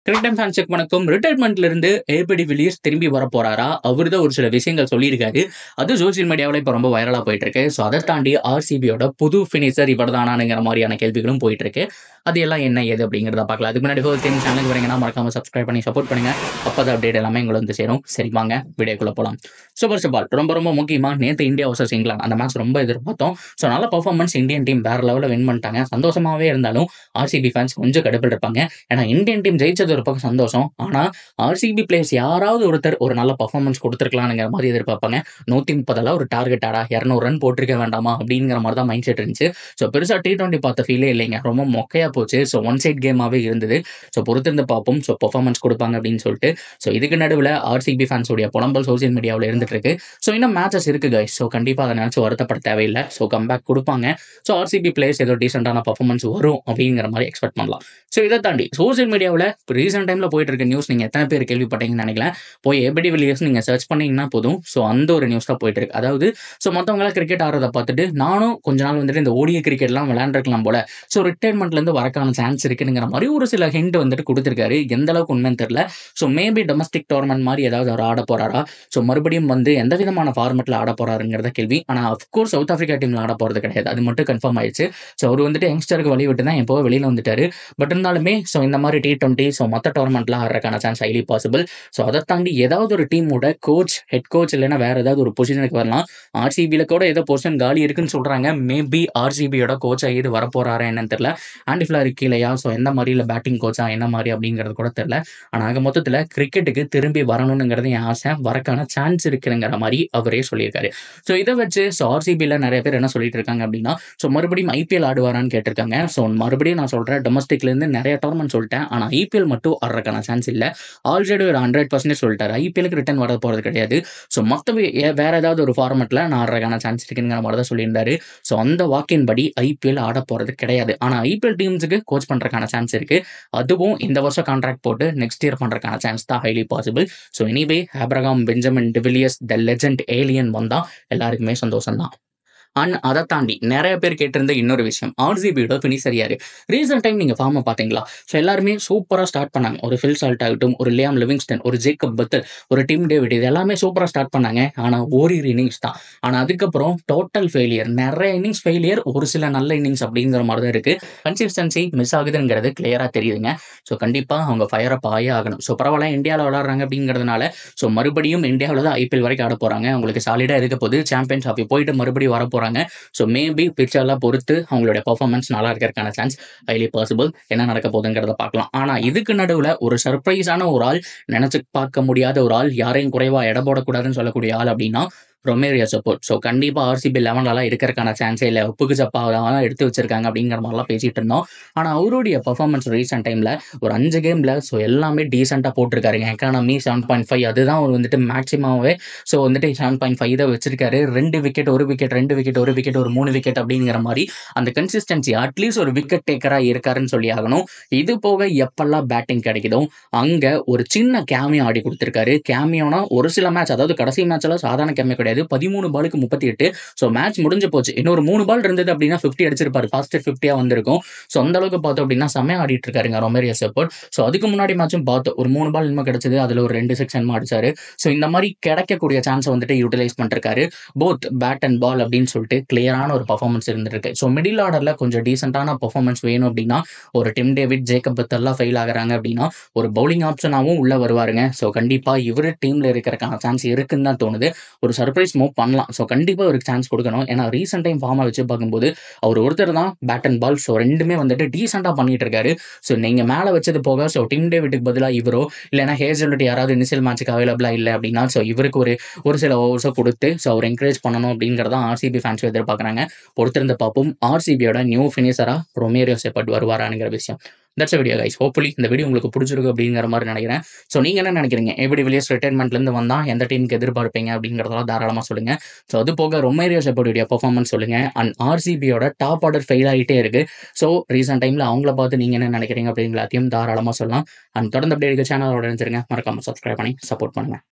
Cricket time ஃபேன்ஸுக்கு வணக்கம். ரிட்டையர்மெண்ட்ல இருந்து ஏபிடி வில்லியர்ஸ் திரும்பி வர போறாரா? அவரு தான் ஒரு சில விஷயங்கள் சொல்லியிருக்காரு. அது சோசியல் மீடியாவுல இப்ப ரொம்ப வைரலா போயிட்டு இருக்கு. ஸோ அத தாண்டி ஆர்சிபியோட புது ஃபினிஷர் இவர்தானாங்கிற மாரியான கேள்விகளும் போயிட்டு இருக்கு. அது எல்லாம் என்ன ஏது அப்படிங்கிறத பார்க்கலாம். அதுக்கு முன்னாடி ஃபர்ஸ்ட் டைம் சேனலுக்கு வரீங்கன்னா மறக்காம சப்ஸ்கிரைப் பண்ணி சப்போர்ட் பண்ணுங்க. அப்பதான் அப்டேட் எல்லாமே உங்களுக்கு வந்து சேரும். சரி வாங்க வீடியோக்குள்ள போலாம். ஸோ ஃபர்ஸ்ட் ஆஃப் ஆல் ரொம்ப முக்கியமா நேத்து இந்தியா வர்சஸ் இங்கிலாந்து அந்த மேட்ச் ரொம்ப எதிர்பார்த்தோம். ஸோ நல்ல பெர்ஃபார்மன்ஸ் இந்தியன் டீம் வேற லெவல்ல வின் பண்ணிட்டாங்க. சந்தோஷமாவே இருந்தாலும் ஆர்சிபி ஃபேன்ஸ் கொஞ்சம் கடுப்பில் இருப்பாங்க. ஏன்னா இந்தியன் டீம் ஜெயிச்சது ஒரு பக்கம் சந்தோஷம். ஆனா ஆர்சிபி பிளேயர்ஸ் யாராவது ஒருத்தர் ஒரு நல்ல பெர்ஃபார்மன்ஸ் கொடுத்துருக்கலாம்ங்கிற மாதிரி எதிர்பார்ப்பாங்க. 130 ஒரு டார்கெட்டாடா 200 ரன் போட்டிருக்க வேண்டாமா அப்படிங்கிற மாதிரி தான் மைண்ட் செட் இருந்துச்சு. ஸோ பெருசா T20 பார்த்த ஃபீலே இல்லைங்க. ரொம்ப மொக்கையா போச்சு. ஸோ ஒன் சைட் கேமாவே இருந்தது. ஸோ பொறுத்திருந்து பார்ப்போம். ஸோ பெர்ஃபார்மன்ஸ் கொடுப்பாங்க அப்படின்னு சொல்லிட்டு. ஸோ இதுக்கு நடுவில் ஆர்சிபி ஃபேன்ஸோடைய புலம்பல் சோசியல் மீடியாவில் இருந்துட்டு இருக்கு. ஸோ இன்னும் மேட்சஸ் இருக்கு கைஸ். ஸோ கண்டிப்பாக அதை நினைச்சு வருத்தப்பட தேவையில்லை. ஸோ கம்பேக் கொடுப்பாங்க. ஸோ ஆர்சிபி பிளேயர்ஸ் ஏதோ டீசென்டான பெர்ஃபார்மன்ஸ் வரும் அப்படிங்கிற மாதிரி எக்ஸ்பெக்ட் பண்ணலாம். ஸோ இதை தாண்டி சோசியல் மீடியாவில் ரீசெண்ட் டைம்ல போயிட்டு இருக்க நியூஸ் நீங்க எத்தனை பேர் கேள்விப்பட்டீங்கன்னு நினைக்கிறேன். போய் ஏபிடி வில்லியர்ஸ் நீங்க சர்ச் பண்ணீங்கன்னா போதும். ஸோ அந்த ஒரு நியூஸ் தான் போயிட்டு இருக்கு. அதாவது ஸோ மற்றவங்களாம் கிரிக்கெட் ஆடுறத பார்த்துட்டு நானும் கொஞ்ச நாள் வந்துட்டு இந்த ஓடிய கிரிக்கெட்லாம் விளையாண்டுருக்கலாம் போல. ஸோ ரிட்டையர்மெண்ட்ல இருந்து வரக்கான சான்ஸ் இருக்குங்கிற மாதிரி ஒரு சில ஹிண்ட் வந்துட்டு கொடுத்துருக்காரு. எந்த அளவுக்கு உண்மைன்னு தெரியல. ஸோ மேபி டொமஸ்டிக் டோர்னமெண்ட் மாதிரி ஏதாவது அவர் ஆட போறாரா? ஸோ மறுபடியும் வந்து எந்த விதமான ஃபார்மெட்ல ஆட போறாருங்கிறத கேள்வி. ஆனால் அஃப்கோர்ஸ் சவுத் ஆப்பிரிக்கா டீம்ல ஆட போறது கிடையாது. அது மட்டும் கன்ஃபார்ம் ஆயிடுச்சு. ஸோ அவர் வந்துட்டு யங்ஸ்டருக்கு வழி விட்டு தான் எப்போ வெளியில வந்துட்டாரு. பட் இருந்தாலுமே ஸோ இந்த மாதிரி T20 ஸோ மற்ற டோர்னமெண்ட்லாம் ஆடுறதுக்கான சான்ஸ் ஹைலி பாசிபிள். ஸோ அதை தாண்டி ஏதாவது ஒரு டீமோட கோச், ஹெட் கோச் இல்லைன்னா வேற ஏதாவது ஒரு பொசிஷனுக்கு வரலாம். ஆர்சிபியில் கூட ஏதோ பொசிஷன் காலி இருக்குன்னு சொல்றாங்க. மேபி ஆர்சிபியோட கோச்சா இது வரப்போறாரா என்னன்னு தெரியல. Aunty flower கீழேயா? ஸோ எந்த மாதிரி இல்லை பேட்டிங் கோச்சா என்ன மாதிரி அப்படிங்கிறது கூட தெரியல. ஆனால் ஆக மொத்தத்தில் கிரிக்கெட்டுக்கு திரும்பி வரணுங்கிறது என் ஆசை. வரக்கான சான்ஸ் இருக்குங்கிற மாதிரி அவரே சொல்லியிருக்காரு. ஸோ இதை வச்சு ஸோ ஆர்சிபியில் நிறைய பேர் என்ன சொல்லிட்டு இருக்காங்க அப்படின்னா ஸோ மறுபடியும் ஐபிஎல் ஆடுவாரான்னு கேட்டிருக்காங்க. ஸோ மறுபடியும் நான் சொல்றேன் டொமஸ்டிக்லேருந்து நிறைய டோர்னமெண்ட் சொல்லிட்டேன். ஆனால் ஐபிஎல் மட்டும் ஆடுறதுக்கான சான்ஸ் இல்லை. ஆல்ரெடி ஒரு 100% சொல்லிட்டாரு. ஐபிஎலுக்கு ரிட்டர்ன் வர போகிறது கிடையாது. ஸோ மற்ற வேற ஏதாவது ஒரு ஃபார்மெட்டில் நான் ஆடுறதுக்கான சான்ஸ் இருக்குங்கிற மாதிரி தான் சொல்லியிருந்தாரு. ஸோ அந்த வாக்கின் படி ஐபிஎல் ஆட போகிறது கிடையாது. ஆனால் ஐபிஎல் டீம்ஸுக்கு கோச் பண்ணுறதுக்கான சான்ஸ் இருக்கு. அதுவும் இந்த வருஷம் கான்ட்ராக்ட் போட்டு நெக்ஸ்ட் இயர் பண்ணுறதுக்கான சான்ஸ் தான் highly possible. So anyway Abraham Benjamin de Villiers the legend alien வந்தால் எல்லாருக்குமே சந்தோஷம் தான். அண்ட் அதை தாண்டி நிறைய பேர் கேட்டிருந்த இன்னொரு விஷயம் ஆர்சிபியோட ஃபினிஷர் யாரு? ரீசெண்ட் டைம் நீங்க ஃபார்மை பார்த்தீங்களா? ஸோ எல்லாருமே சூப்பராக ஸ்டார்ட் பண்ணாங்க. ஒரு ஃபில் சால்ட் ஆகட்டும், ஒரு லியாம் லிவிங்ஸ்டன், ஒரு ஜேக்கப் பத்தல், ஒரு டிம் டேவிட், இது எல்லாமே சூப்பராக ஸ்டார்ட் பண்ணாங்க. ஆனால் ஓரிரு இன்னிங்ஸ் தான். ஆனால் அதுக்கப்புறம் டோட்டல் ஃபெயிலியர். நிறைய இன்னிங்ஸ் ஃபெயிலியர், ஒரு சில நல்ல இன்னிங்ஸ் அப்படிங்கிற மாதிரி தான் இருக்கு. கன்சிஸ்டன்சி மிஸ் ஆகுதுங்கிறது கிளியரா தெரியுதுங்க. ஸோ கண்டிப்பாக அவங்க ஃபயர் அப் ஆகே ஆகணும். ஸோ பரவாயில்ல இந்தியாவில் விளாட்றாங்க அப்படிங்கிறதுனால ஸோ மறுபடியும் இந்தியாவில் தான் ஐபிஎல் வரைக்கும் ஆட போறாங்க. அவங்களுக்கு சாலிடாக இருக்க போது சாம்பியன்ஸ் ட்ராஃபி போயிட்டு மறுபடியும் வர போறாங்க. ஸோ மேபி பிக்சர்லாம் பொறுத்து அவங்களுடைய பர்ஃபார்மன்ஸ் நல்லா இருக்கிறதுக்கான சான்ஸ் ஹைலி பாசிபிள். என்ன நடக்க போகுதுங்கிறத பார்க்கலாம். ஆனால் இதுக்கு நடுவில் ஒரு சர்ப்ரைஸான ஒரு ஆள், நினைச்சு பார்க்க முடியாத ஒரு ஆள், யாரையும் குறைவா எடை போடக்கூடாதுன்னு சொல்லக்கூடிய ஆள் அப்படின்னா ரொமேரியோ சப்போர்ட். ஸோ கண்டிப்பாக ஆர்சிபி 11 இருக்கிறதுக்கான சான்ஸே இல்லை. உப்புக்கு சப்பாவெல்லாம் எடுத்து வச்சிருக்காங்க அப்படிங்கிற மாதிரிலாம் பேசிட்டு இருந்தோம். ஆனால் அவருடைய பர்ஃபார்மன்ஸ் ரீசெண்ட் டைமில் ஒரு 5 கேமில் ஸோ எல்லாமே டீசெண்டாக போட்டிருக்காருங்க. எக்கானமி 7.5 அதுதான் அவர் வந்துட்டு மேக்ஸிமாவே. ஸோ வந்துட்டு 7.5 தான் வச்சிருக்காரு. 2 விக்கெட் 1 விக்கெட் 2 விக்கெட் 1 விக்கெட் ஒரு 3 விக்கெட் அப்படிங்கிற மாதிரி அந்த கன்சிஸ்டன்சி அட்லீஸ்ட் ஒரு விக்கெட் டேக்கராக இருக்காருன்னு சொல்லி ஆகணும். இது போக எப்பெல்லாம் பேட்டிங் கிடைக்குதோ அங்கே ஒரு சின்ன கேமியோ ஆடி கொடுத்துருக்காரு. கேமியோனா ஒரு சில மேட்ச், அதாவது கடைசி மேட்ச்ல சாதாரண கேமியோ கிடையாது. 13 பாலுக்கு 38. ஸோ மேட்ச் முடிஞ்சு போச்சு. இன்னொரு 3 பால் இருந்தது அப்படின்னா 50 அடிச்சிருப்பாரு. ஃபாஸ்ட் 50 வந்திருக்கும். ஸோ அந்த அளவுக்கு பார்த்தோம் அப்படின்னா செமையா ஆடிட்டு இருக்காருங்க ரொமேரியோ சப்போர்ட். ஸோ அதுக்கு முன்னாடி மேட்சும் பார்த்தோம். ஒரு 3 பால் இன்னும் கிடைச்சது. அதில் ஒரு 2 6 அடிச்சாரு. ஸோ இந்த மாதிரி கிடைக்கக்கூடிய சான்ஸை வந்துட்டு யூட்டிலைஸ் பண்ணிருக்காரு. போத் பேட் அண்ட் பால் அப்படின்னு சொல்லிட்டு கிளியரான ஒரு பர்ஃபார்மன்ஸ் இருந்துருக்கு. ஸோ மிடில் ஆர்டர்ல கொஞ்சம் டீசென்டான பர்ஃபார்மன்ஸ் வேணும் அப்படின்னா ஒரு டிம் டேவிட், ஜேக்கப் பத்தெல்லாம் ஃபெயில் ஆகுறாங்க அப்படின்னா ஒரு பவுலிங் ஆப்ஷனாகவும் உள்ள வருவாருங்க. ஸோ கண்டிப்பா இவரு டீம்ல இருக்கிறக்கான சான்ஸ் இருக்குன்னு தான் தோணுது. ஒரு சர்ப்ரைஸ் மூவ் பண்ணலாம். ஸோ கண்டிப்பாக ஒரு சான்ஸ் கொடுக்கணும். ஏன்னா ரீசெண்ட் டைம் ஃபார்மை வச்சு பார்க்கும்போது அவர் ஒருத்தர் தான் பேட் அண்ட் பால் ஸோ ரெண்டுமே வந்துட்டு டீசெண்டாக பண்ணிட்டு இருக்காரு. ஸோ நீங்கள் மேலே வச்சது போக ஸோ டிம் டேவிட்டுக்கு பதிலாக இவரோ இல்லைனா ஹேசல்வுட் யாராவது இனிஷியல் மேட்சுக்கு அவைலபிளாக இல்லை அப்படின்னா ஸோ இவருக்கு ஒரு சில ஓவர்ஸை கொடுத்து ஸோ அவர் என்கரேஜ் பண்ணணும் அப்படிங்கிறதான் ஆர்சிபி ஃபேன்ஸ் எதிர்பார்க்குறாங்க. பொறுத்திருந்து பார்ப்போம் ஆர்சிபியோட நியூ ஃபினிஷரா ரொமேரியோ செப்பர்ட் வருவாராங்கிற விஷயம். That's video guys. ஹோப்ஃபுல்லி இந்த வீடியோ உங்களுக்கு பிடிச்சிருக்கு அப்படிங்கிற மாதிரி நினைக்கிறேன். ஸோ நீங்கள் என்ன நினைக்கிறீங்க? ஏபிடி வில்லியர்ஸ் ரிட்டையர்மெண்ட்லேருந்து வந்தால் எந்த டீமுக்கு எதிர்பார்ப்பீங்க அப்படிங்கிறதெல்லாம் தாராளமாக சொல்லுங்கள். ஸோ அது போக ரொமேரியோ செப்பர்டுடைய பர்ஃபார்மன்ஸ் சொல்லுங்கள். அண்ட் ஆர்சிபியோட டாப் ஆர்டர் ஃபெயில் ஆகிட்டே இருக்குது. ஸோ ரீசெண்ட் டைமில் அவங்கள பார்த்து நீங்கள் என்ன நினைக்கிறீங்க அப்படிங்கிறதையும் தாராளமாக சொல்லலாம். அண்ட் தொடர்ந்து அப்படியே இருக்க சேனலோட நினைச்சிருங்க. மறக்காமல் சப்ஸ்கிரைப் பண்ணி சப்போர்ட் பண்ணுங்கள்.